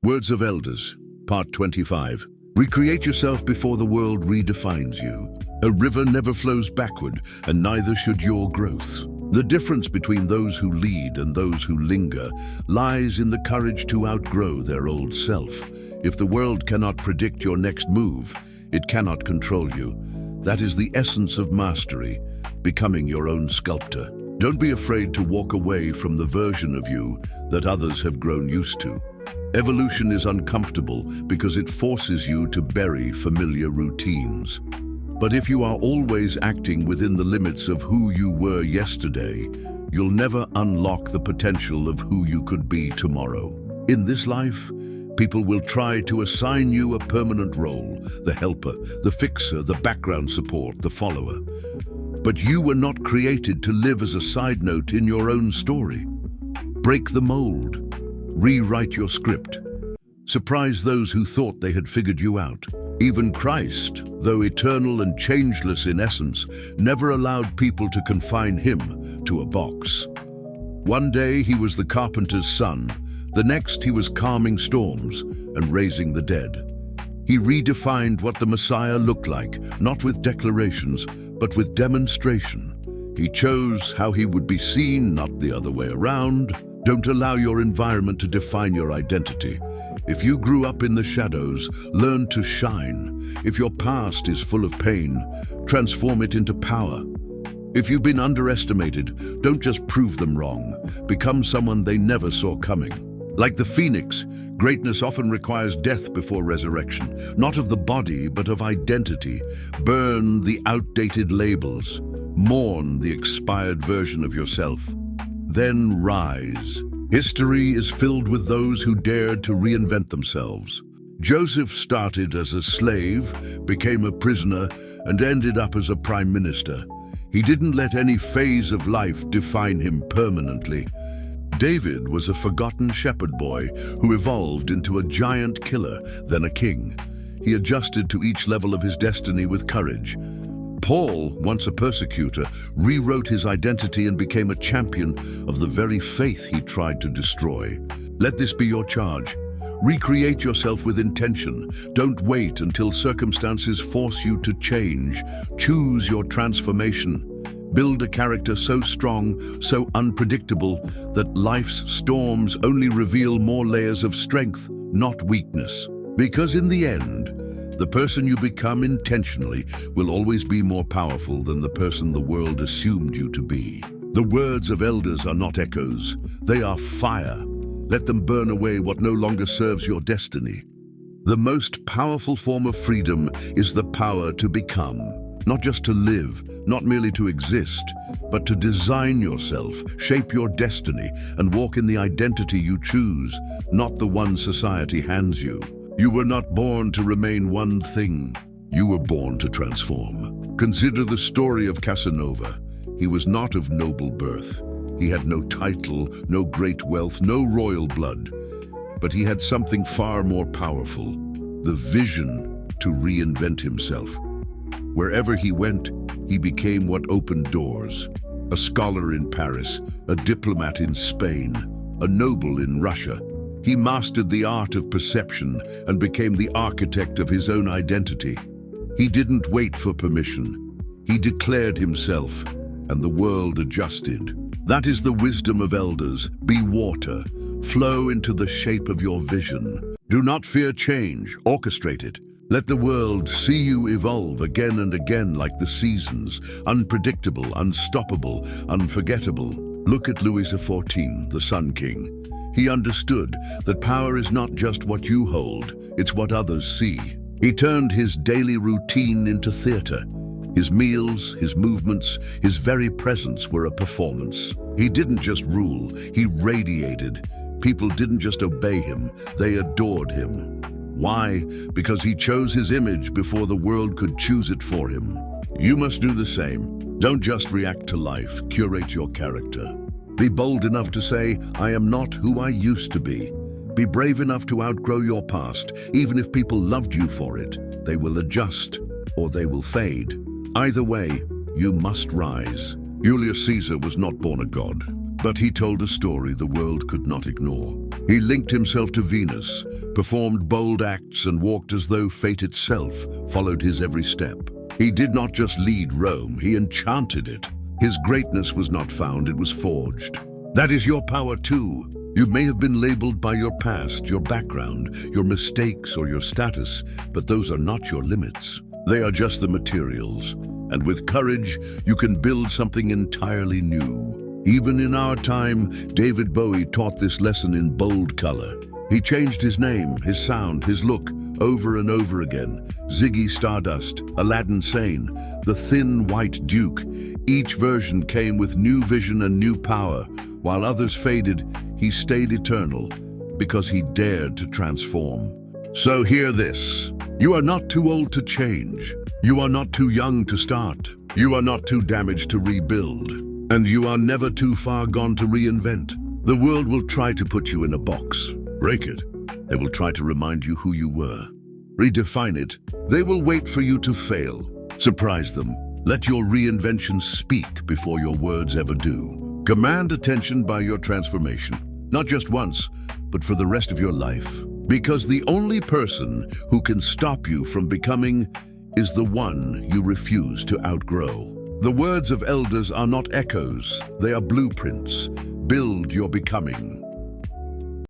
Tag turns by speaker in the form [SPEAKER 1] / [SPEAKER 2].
[SPEAKER 1] Words of Elders, Part 25. Recreate yourself before the world redefines you. A river never flows backward, and neither should your growth. The difference between those who lead and those who linger lies in the courage to outgrow their old self. If the world cannot predict your next move, it cannot control you. That is the essence of mastery, becoming your own sculptor. Don't be afraid to walk away from the version of you that others have grown used to. Evolution is uncomfortable because it forces you to bury familiar routines. But if you are always acting within the limits of who you were yesterday, you'll never unlock the potential of who you could be tomorrow. In this life, people will try to assign you a permanent role, the helper, the fixer, the background support, the follower. But you were not created to live as a side note in your own story. Break the mold. Rewrite your script. Surprise those who thought they had figured you out. Even Christ, though eternal and changeless in essence, never allowed people to confine him to a box. One day he was the carpenter's son, the next he was calming storms and raising the dead. He redefined what the Messiah looked like, not with declarations, but with demonstration. He chose how he would be seen, not the other way around. Don't allow your environment to define your identity. If you grew up in the shadows, learn to shine. If your past is full of pain, transform it into power. If you've been underestimated, don't just prove them wrong. Become someone they never saw coming. Like the phoenix, greatness often requires death before resurrection, not of the body, but of identity. Burn the outdated labels. Mourn the expired version of yourself. Then rise. History is filled with those who dared to reinvent themselves. Joseph started as a slave, became a prisoner, and ended up as a prime minister. He didn't let any phase of life define him permanently. David was a forgotten shepherd boy who evolved into a giant killer, then a king. He adjusted to each level of his destiny with courage. Paul, once a persecutor, rewrote his identity and became a champion of the very faith he tried to destroy. Let this be your charge. Recreate yourself with intention. Don't wait until circumstances force you to change. Choose your transformation. Build a character so strong, so unpredictable, that life's storms only reveal more layers of strength, not weakness. Because in the end, the person you become intentionally will always be more powerful than the person the world assumed you to be. The words of elders are not echoes. They are fire. Let them burn away what no longer serves your destiny. The most powerful form of freedom is the power to become. Not just to live, not merely to exist, but to design yourself, shape your destiny, and walk in the identity you choose, not the one society hands you. You were not born to remain one thing. You were born to transform. Consider the story of Casanova. He was not of noble birth. He had no title, no great wealth, no royal blood. But he had something far more powerful, the vision to reinvent himself. Wherever he went, he became what opened doors. A scholar in Paris, a diplomat in Spain, a noble in Russia. He mastered the art of perception and became the architect of his own identity. He didn't wait for permission. He declared himself, and the world adjusted. That is the wisdom of elders. Be water. Flow into the shape of your vision. Do not fear change. Orchestrate it. Let the world see you evolve again and again like the seasons, unpredictable, unstoppable, unforgettable. Look at Louis XIV, the Sun King. He understood that power is not just what you hold, it's what others see. He turned his daily routine into theater. His meals, his movements, his very presence were a performance. He didn't just rule, he radiated. People didn't just obey him, they adored him. Why? Because he chose his image before the world could choose it for him. You must do the same. Don't just react to life, curate your character. Be bold enough to say, I am not who I used to be. Be brave enough to outgrow your past. Even if people loved you for it, they will adjust or they will fade. Either way, you must rise. Julius Caesar was not born a god, but he told a story the world could not ignore. He linked himself to Venus, performed bold acts, and walked as though fate itself followed his every step. He did not just lead Rome, he enchanted it. His greatness was not found, it was forged. That is your power too. You may have been labeled by your past, your background, your mistakes, or your status, but those are not your limits. They are just the materials. And with courage, you can build something entirely new. Even in our time, David Bowie taught this lesson in bold color. He changed his name, his sound, his look, over and over again. Ziggy Stardust, Aladdin Sane, the Thin White Duke. Each version came with new vision and new power. While others faded, he stayed eternal because he dared to transform. So hear this. You are not too old to change. You are not too young to start. You are not too damaged to rebuild. And you are never too far gone to reinvent. The world will try to put you in a box. Break it. They will try to remind you who you were. Redefine it. They will wait for you to fail. Surprise them. Let your reinvention speak before your words ever do. Command attention by your transformation, not just once, but for the rest of your life. Because the only person who can stop you from becoming is the one you refuse to outgrow. The words of elders are not echoes, they are blueprints. Build your becoming.